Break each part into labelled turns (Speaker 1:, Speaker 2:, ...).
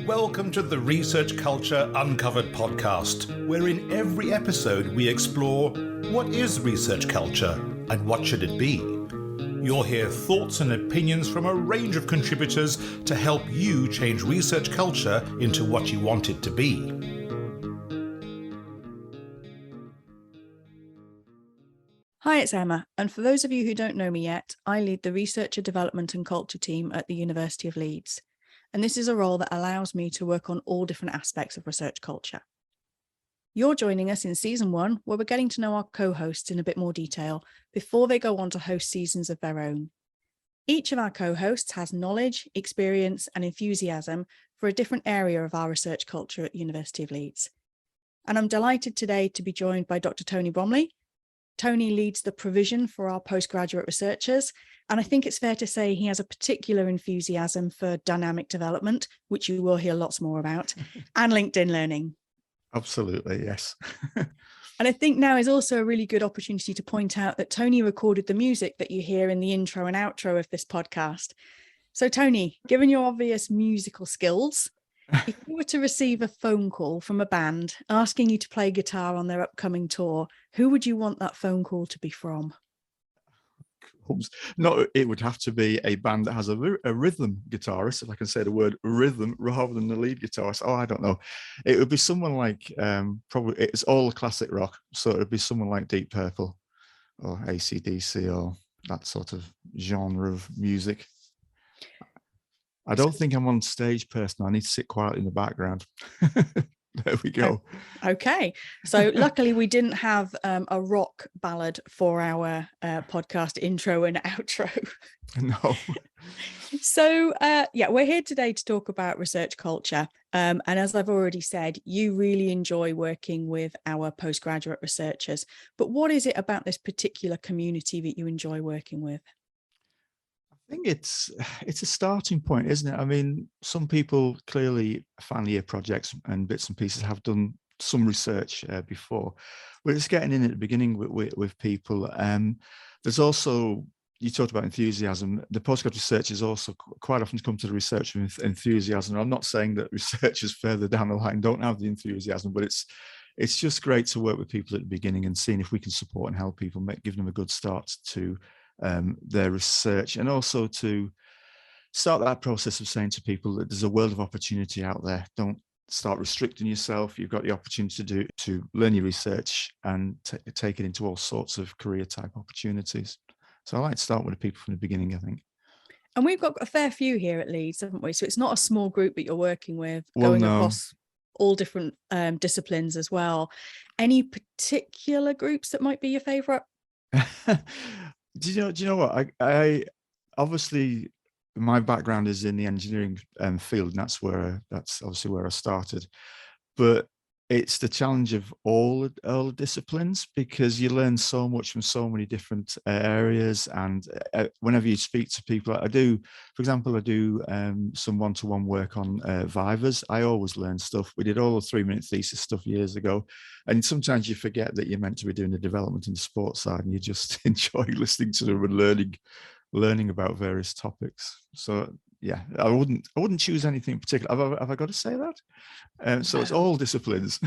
Speaker 1: Welcome to the Research Culture Uncovered podcast, where in every episode we explore what is research culture and what should it be. You'll hear thoughts and opinions from a range of contributors to help you change research culture into what you want it to be.
Speaker 2: Hi, it's Emma, and for those of you who don't know me yet, I lead the Researcher Development and Culture team at the University of Leeds, and this is a role that allows me to work on all different aspects of research culture. You're joining us in Season 1, where we're getting to know our co-hosts in a bit more detail before they go on to host seasons of their own. Each of our co-hosts has knowledge, experience, and enthusiasm for a different area of our research culture at the University of Leeds. And I'm delighted today to be joined by Dr Tony Bromley. Tony leads the provision for our postgraduate researchers, and I think it's fair to say he has a particular enthusiasm for dynamic development, which you will hear lots more about, and LinkedIn learning.
Speaker 3: Absolutely, yes.
Speaker 2: And I think now is also a really good opportunity to point out that Tony recorded the music that you hear in the intro and outro of this podcast. So Tony, given your obvious musical skills, if you were to receive a phone call from a band asking you to play guitar on their upcoming tour, who would you want that phone call to be from?
Speaker 3: No, it would have to be a band that has a rhythm guitarist, if I can say the word rhythm, rather than the lead guitarist. Oh, I don't know. It would be someone like, probably, it's all classic rock, so it would be someone like Deep Purple or AC/DC or that sort of genre of music. I don't think I'm on stage person. I need to sit quietly in the background. There we go.
Speaker 2: Okay. So luckily we didn't have a rock ballad for our podcast intro and outro.
Speaker 3: No.
Speaker 2: So we're here today to talk about research culture. And as I've already said, you really enjoy working with our postgraduate researchers. But what is it about this particular community that you enjoy working with?
Speaker 3: I think it's a starting point, isn't it? I mean, some people clearly final year projects and bits and pieces have done some research before. We're just getting in at the beginning with people. There's also, you talked about enthusiasm. The postgraduate researchers also quite often come to the research with enthusiasm. I'm not saying that researchers further down the line don't have the enthusiasm, but it's just great to work with people at the beginning and seeing if we can support and help people, give them a good start to their research, and also to start that process of saying to people that there's a world of opportunity out there. Don't start restricting yourself. You've got the opportunity to learn your research and take it into all sorts of career type opportunities. So I like to start with the people from the beginning, I think.
Speaker 2: And we've got a fair few here at Leeds, haven't we? So it's not a small group that you're working with, across all different disciplines as well. Any particular groups that might be your favourite?
Speaker 3: Do you know what? I obviously, my background is in the engineering field, and that's obviously where I started. But it's the challenge of all disciplines, because you learn so much from so many different areas. And whenever you speak to people, I do some one-to-one work on Vivas. I always learn stuff. We did all the 3-minute thesis stuff years ago, and sometimes you forget that you're meant to be doing the development and the sports side, and you just enjoy listening to them and learning about various topics. So yeah, I wouldn't choose anything in particular. Have I got to say that? So it's all disciplines.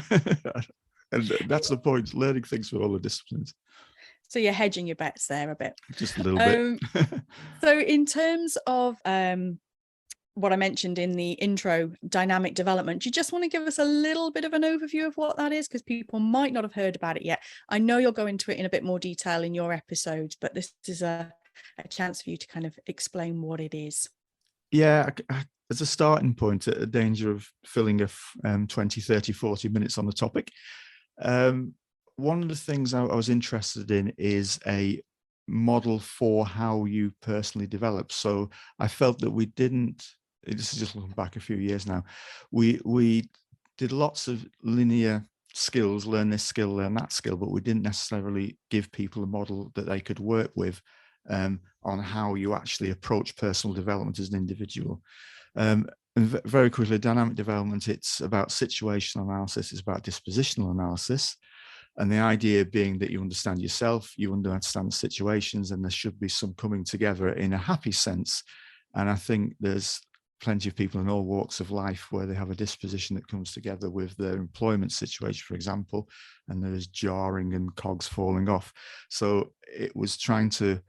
Speaker 3: And that's the point, learning things from all the disciplines.
Speaker 2: So you're hedging your bets there a bit.
Speaker 3: Just a little bit.
Speaker 2: So in terms of what I mentioned in the intro, dynamic development, do you just want to give us a little bit of an overview of what that is? Because people might not have heard about it yet. I know you'll go into it in a bit more detail in your episodes, but this is a chance for you to kind of explain what it is.
Speaker 3: Yeah, as a starting point, at a danger of filling 20, 30, 40 minutes on the topic, one of the things I was interested in is a model for how you personally develop. So I felt that we didn't, this is just looking back a few years now, we did lots of linear skills, learn this skill, learn that skill, but we didn't necessarily give people a model that they could work with on how you actually approach personal development as an individual. And very quickly, dynamic development, it's about situational analysis, it's about dispositional analysis. And the idea being that you understand yourself, you understand the situations, and there should be some coming together in a happy sense. And I think there's plenty of people in all walks of life where they have a disposition that comes together with their employment situation, for example, and there's jarring and cogs falling off. So it was trying to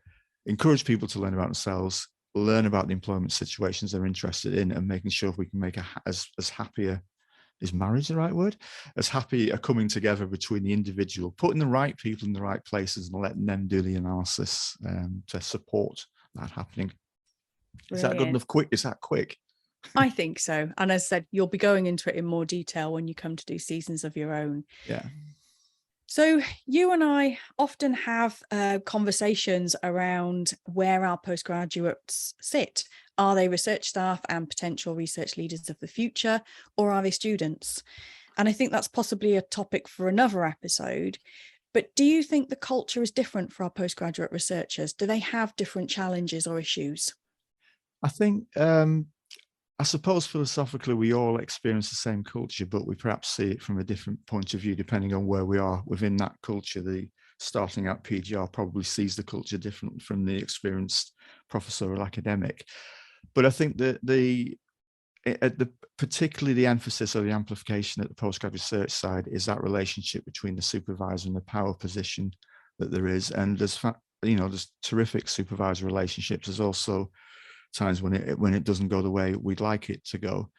Speaker 3: encourage people to learn about themselves, learn about the employment situations they're interested in, and making sure we can make as happier, is marriage the right word? As happy a coming together between the individual, putting the right people in the right places and letting them do the analysis to support that happening. Is that good enough? Quick? Is that quick?
Speaker 2: I think so. And as I said, you'll be going into it in more detail when you come to do seasons of your own.
Speaker 3: Yeah.
Speaker 2: So you and I often have conversations around where our postgraduates sit. Are they research staff and potential research leaders of the future, or are they students? And I think that's possibly a topic for another episode. But do you think the culture is different for our postgraduate researchers? Do they have different challenges or issues?
Speaker 3: I think, I suppose philosophically, we all experience the same culture, but we perhaps see it from a different point of view, depending on where we are within that culture. The starting out PGR probably sees the culture different from the experienced professorial academic. But I think that particularly the emphasis or the amplification at the postgraduate research side is that relationship between the supervisor and the power position that there is. And there's terrific supervisor relationships. There's also times when it doesn't go the way we'd like it to go.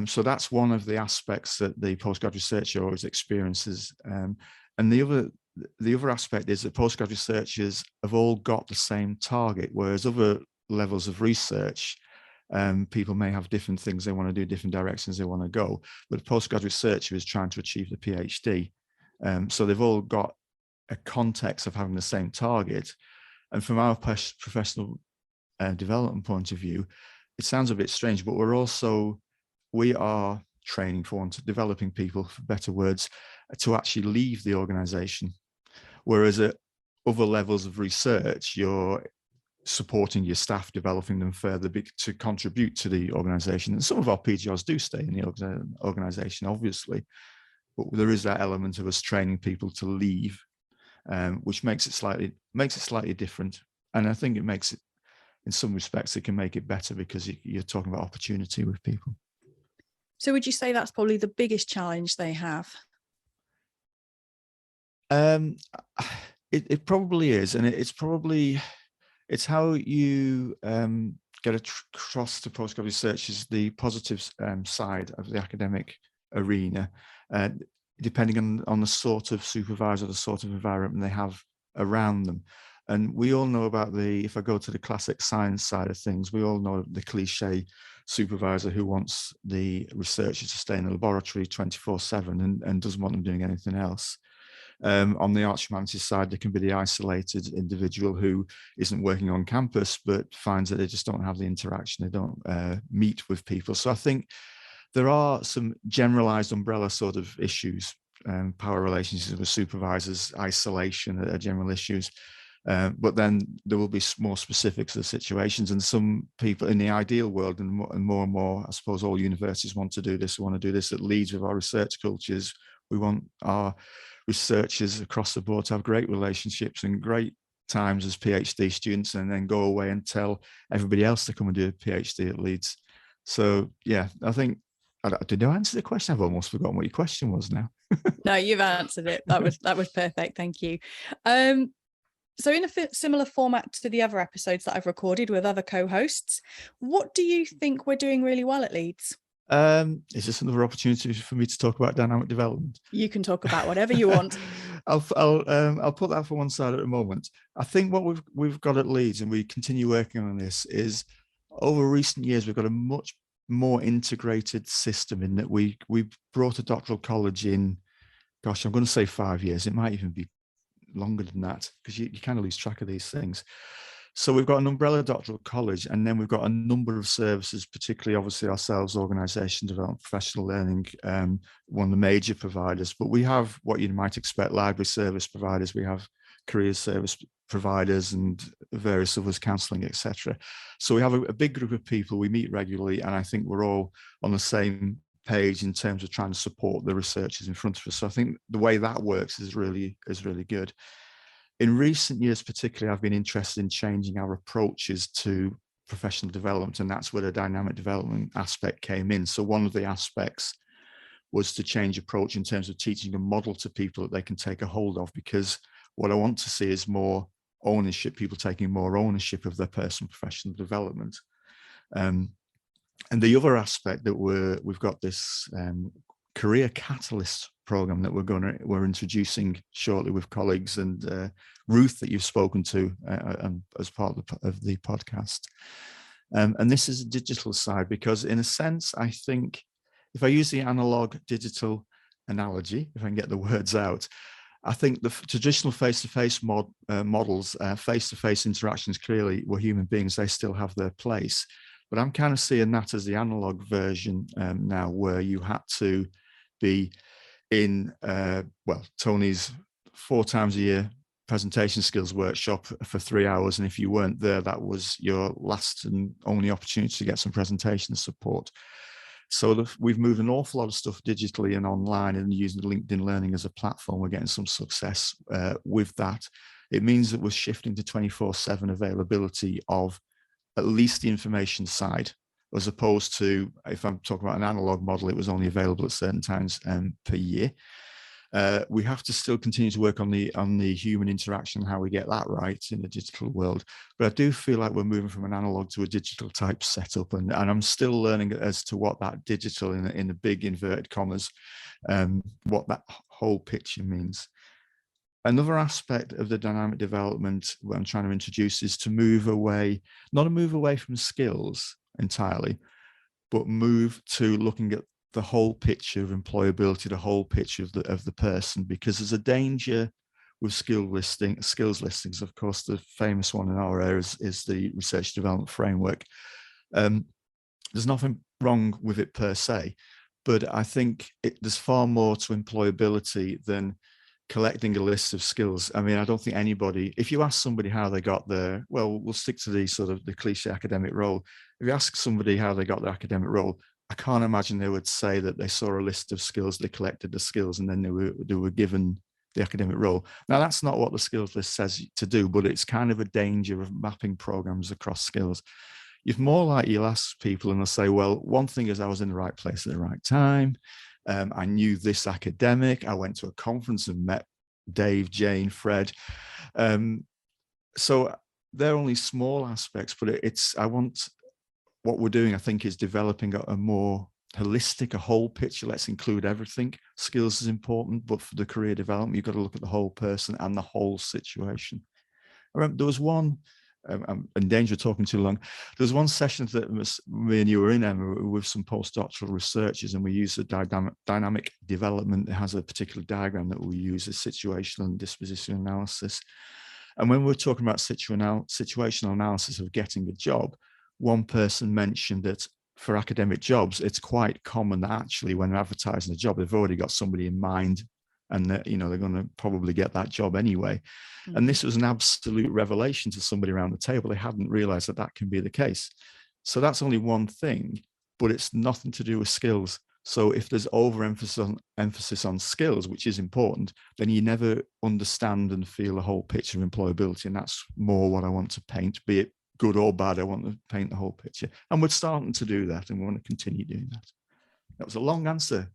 Speaker 3: So that's one of the aspects that the postgraduate researcher always experiences. And the other aspect is that postgraduate researchers have all got the same target, whereas other levels of research, people may have different things they want to do, different directions they want to go, but a postgraduate researcher is trying to achieve the PhD. So they've all got a context of having the same target. And from our professional development point of view, it sounds a bit strange, but we are training, for want of developing people, for better words, to actually leave the organization. Whereas at other levels of research, you're supporting your staff, developing them further to contribute to the organization. And some of our PGRs do stay in the organization, obviously, but there is that element of us training people to leave, which makes it slightly different. And I think it makes it, in some respects, it can make it better because you're talking about opportunity with people.
Speaker 2: So would you say that's probably the biggest challenge they have?
Speaker 3: It probably is. And it's how you get across to postgraduate research is the positive side of the academic arena, depending on the sort of supervisor, the sort of environment they have around them. And we all know about if I go to the classic science side of things, we all know the cliche supervisor who wants the researcher to stay in the laboratory 24/7 and doesn't want them doing anything else. On the arts humanities side, there can be the isolated individual who isn't working on campus, but finds that they just don't have the interaction, they don't meet with people. So I think there are some generalized umbrella sort of issues, power relationships with supervisors, isolation are general issues. But then there will be more specifics of the situations, and some people in the ideal world, and more, I suppose all universities want to do this. We want to do this at Leeds with our research cultures. We want our researchers across the board to have great relationships and great times as PhD students, and then go away and tell everybody else to come and do a PhD at Leeds. So yeah, I think, did I answer the question? I've almost forgotten what your question was now.
Speaker 2: No, you've answered it. That was perfect. Thank you. So in a similar format to the other episodes that I've recorded with other co-hosts, what do you think we're doing really well at Leeds?
Speaker 3: Is this another opportunity for me to talk about dynamic development?
Speaker 2: You can talk about whatever you want.
Speaker 3: I'll put that for one side at the moment. I think what we've got at Leeds, and we continue working on this, is over recent years we've got a much more integrated system in that we brought a doctoral college in. Gosh, I'm going to say 5 years. It might even be longer than that because you kind of lose track of these things. So we've got an umbrella doctoral college, and then we've got a number of services, particularly obviously ourselves, organisation development, professional learning, one of the major providers. But we have what you might expect, library service providers, we have career service providers and various others, counselling, etc. So we have a big group of people, we meet regularly, and I think we're all on the same page in terms of trying to support the researchers in front of us. So I think the way that works is really good. In recent years, particularly, I've been interested in changing our approaches to professional development, and that's where the dynamic development aspect came in. So one of the aspects was to change approach in terms of teaching a model to people that they can take a hold of, because what I want to see is more ownership, people taking more ownership of their personal professional development. And the other aspect that we've got this career catalyst program that we're introducing shortly with colleagues, and Ruth that you've spoken to as part of the podcast. And this is a digital side, because in a sense, I think if I use the analog digital analogy, if I can get the words out, I think the traditional face-to-face models, face-to-face interactions, clearly were human beings, they still have their place. But I'm kind of seeing that as the analog version now, where you had to be in, Tony's 4 times a year presentation skills workshop for 3 hours. And if you weren't there, that was your last and only opportunity to get some presentation support. So we've moved an awful lot of stuff digitally and online, and using LinkedIn Learning as a platform. We're getting some success with that. It means that we're shifting to 24/7 availability of at least the information side, as opposed to, if I'm talking about an analog model, it was only available at certain times per year. We have to still continue to work on the human interaction, how we get that right in the digital world. But I do feel like we're moving from an analog to a digital type setup, and I'm still learning as to what that digital, in the big inverted commas, what that whole picture means. Another aspect of the dynamic development what I'm trying to introduce is to move away, not a move away from skills entirely, but move to looking at the whole picture of employability, the whole picture of the person, because there's a danger with skills listings. Of course, the famous one in our area is the research development framework. There's nothing wrong with it per se, but I think there's far more to employability than collecting a list of skills. I mean, I don't think anybody, if you ask somebody how they got there, well, we'll stick to the sort of the cliche academic role. If you ask somebody how they got their academic role, I can't imagine they would say that they saw a list of skills, they collected the skills, and then they were given the academic role. Now, that's not what the skills list says to do, but it's kind of a danger of mapping programs across skills. You're more likely, you'll ask people and they'll say, well, one thing is I was in the right place at the right time. I knew this academic. I went to a conference and met Dave, Jane, Fred. So they're only small aspects, but what we're doing, I think, is developing a more holistic, a whole picture. Let's include everything. Skills is important, but for the career development, you've got to look at the whole person and the whole situation. I remember there was one, I'm in danger of talking too long. There was one session that me and you were in, Emma, with some postdoctoral researchers, and we used a dynamic development. It has a particular diagram that we use, a situational and dispositional analysis. And when we're talking about situational analysis of getting a job, one person mentioned that for academic jobs, it's quite common that actually when they're advertising a job, they've already got somebody in mind, and that, they're going to probably get that job anyway. Mm-hmm. And this was an absolute revelation to somebody around the table. They hadn't realized that can be the case. So that's only one thing, but it's nothing to do with skills. So if there's emphasis on skills, which is important, then you never understand and feel the whole picture of employability. And that's more what I want to paint, be it good or bad. I want to paint the whole picture. And we're starting to do that, and we want to continue doing that. That was a long answer.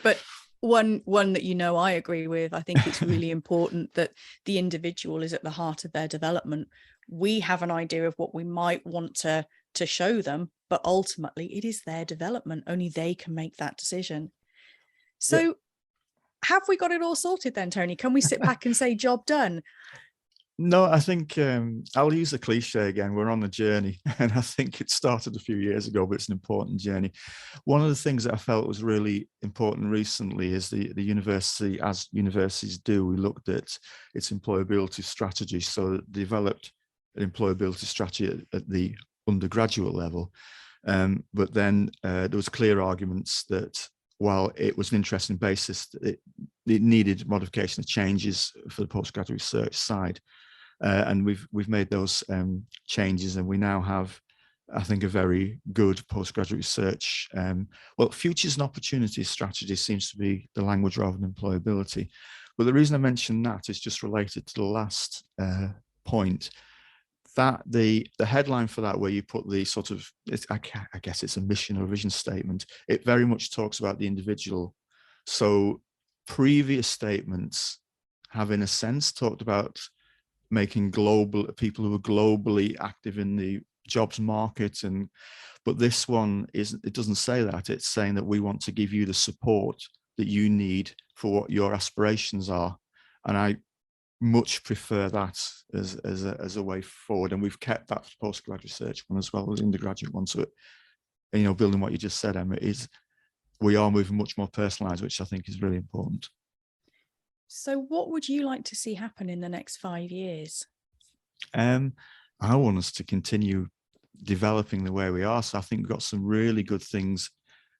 Speaker 2: But one that I agree with. I think it's really important that the individual is at the heart of their development. We have an idea of what we might want to show them, but ultimately it is their development. Only they can make that decision. So yeah. Have we got it all sorted then, Tony? Can we sit back and say job done?
Speaker 3: No, I think I'll use the cliche again. We're on a journey, and I think it started a few years ago, but it's an important journey. One of the things that I felt was really important recently is the university, as universities do, we looked at its employability strategy. So it developed an employability strategy at the undergraduate level. But then there was clear arguments that while it was an interesting basis, it needed modification of changes for the postgraduate research side. And we've made those changes, and we now have, I think, a very good postgraduate research. Futures and opportunities strategy seems to be the language rather than employability. But the reason I mention that is just related to the last point. the headline for that, where you put the sort of, I guess it's a mission or vision statement, it very much talks about the individual. So previous statements have, in a sense, talked about making global people who are globally active in the jobs market, but this one isn't. It doesn't say that. It's saying that we want to give you the support that you need for what your aspirations are, and I much prefer that as a way forward. And we've kept that postgraduate research one as well as undergraduate one. So, building what you just said, Emma, is we are moving much more personalized, which I think is really important.
Speaker 2: So what would you like to see happen in the next 5 years?
Speaker 3: I want us to continue developing the way we are. So I think we've got some really good things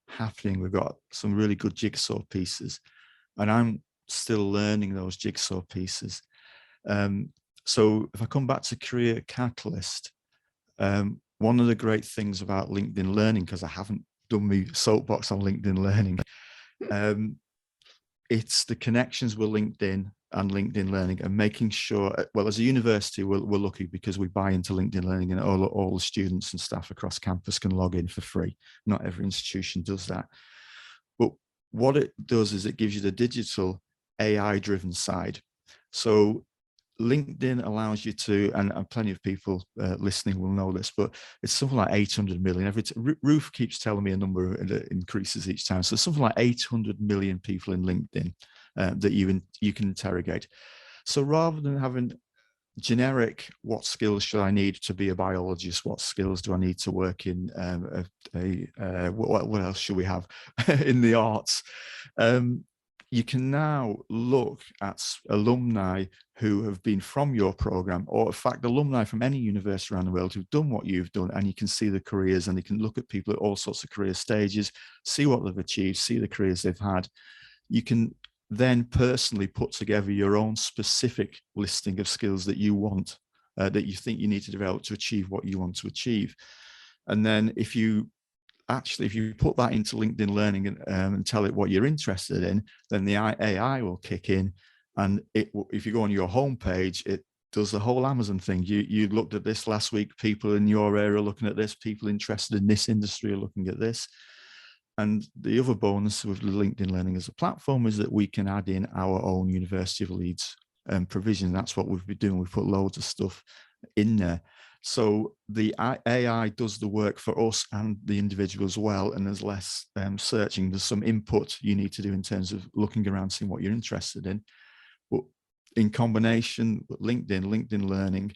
Speaker 3: happening. We've got some really good jigsaw pieces, and I'm still learning those jigsaw pieces. So if I come back to Career Catalyst, one of the great things about LinkedIn Learning, because I haven't done my soapbox on LinkedIn Learning, it's the connections with LinkedIn and LinkedIn Learning, and making sure, well, as a university, we're lucky because we buy into LinkedIn Learning, and all the students and staff across campus can log in for free. Not every institution does that. But what it does is it gives you the digital AI-driven side. So LinkedIn allows you to, and plenty of people listening will know this, but it's something like 800 million. Ruth keeps telling me a number, and it increases each time. So something like 800 million people in LinkedIn that you can interrogate. So rather than having generic, what skills should I need to be a biologist? What skills do I need to work in? What else should we have in the arts? You can now look at alumni who have been from your program, or in fact, alumni from any university around the world who've done what you've done, and you can see the careers, and you can look at people at all sorts of career stages, see what they've achieved, see the careers they've had. You can then personally put together your own specific listing of skills that you want, that you think you need to develop to achieve what you want to achieve. And then if you put that into LinkedIn Learning and tell it what you're interested in, then the AI will kick in. And if you go on your homepage, it does the whole Amazon thing. You looked at this last week, people in your area are looking at this, people interested in this industry are looking at this. And the other bonus with LinkedIn Learning as a platform is that we can add in our own University of Leeds provision. That's what we've been doing. We've put loads of stuff in there. So the AI does the work for us and the individual as well, and there's less searching. There's some input you need to do in terms of looking around, seeing what you're interested in. But in combination with LinkedIn Learning,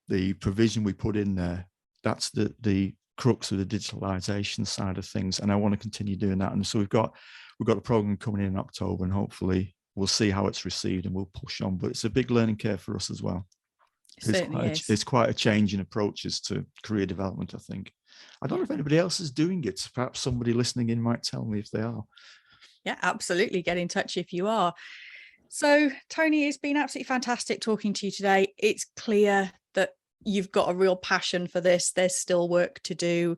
Speaker 3: the provision we put in there, that's the crux of the digitalization side of things, and I want to continue doing that. And so we've got a program coming in October, and hopefully we'll see how it's received and we'll push on. But it's a big learning curve for us as well. It's quite a change in approaches to career development, I think. I don't know if anybody else is doing it. Perhaps somebody listening in might tell me if they are.
Speaker 2: Yeah, absolutely. Get in touch if you are. So, Tony, it's been absolutely fantastic talking to you today. It's clear that you've got a real passion for this. There's still work to do.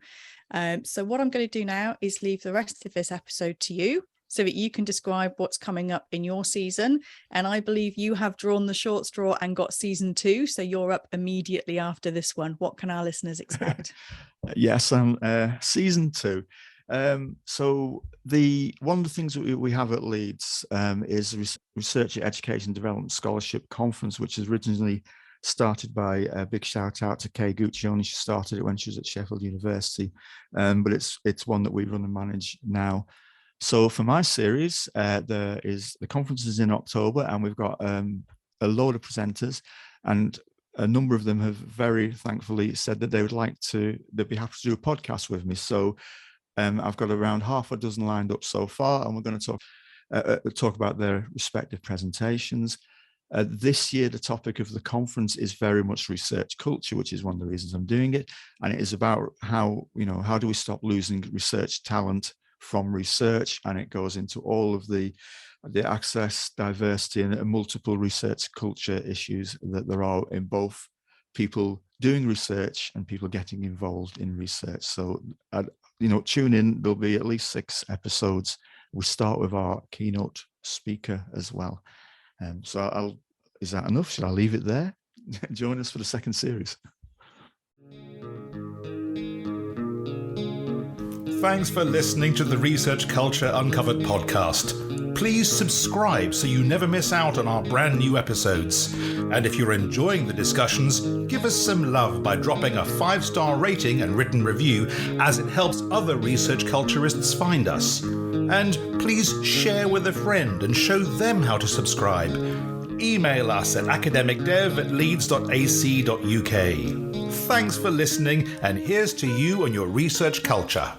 Speaker 2: So what I'm going to do now is leave the rest of this episode to you, so that you can describe what's coming up in your season. And I believe you have drawn the short straw and got season 2. So you're up immediately after this one. What can our listeners expect?
Speaker 3: Yes, season 2. So one of the things that we have at Leeds is Research Education Development Scholarship Conference, which is originally started by a big shout out to Kay Guccione. She started it when she was at Sheffield University, but it's one that we run and manage now. So for my series, the conference is in October, and we've got a load of presenters, and a number of them have very thankfully said that they'd be happy to do a podcast with me. So I've got around half a dozen lined up so far, and we're going to talk about their respective presentations. This year, the topic of the conference is very much research culture, which is one of the reasons I'm doing it. And it is about how do we stop losing research talent from research, and it goes into all of the access, diversity, and multiple research culture issues that there are in both people doing research and people getting involved in research. So, tune in. There'll be at least 6 episodes. We start with our keynote speaker as well. So is that enough? Should I leave it there? Join us for the second series.
Speaker 1: Thanks for listening to the Research Culture Uncovered podcast. Please subscribe so you never miss out on our brand new episodes. And if you're enjoying the discussions, give us some love by dropping a 5-star rating and written review, as it helps other research culturists find us. And please share with a friend and show them how to subscribe. Email us at academicdev@leeds.ac.uk. Thanks for listening, and here's to you and your research culture.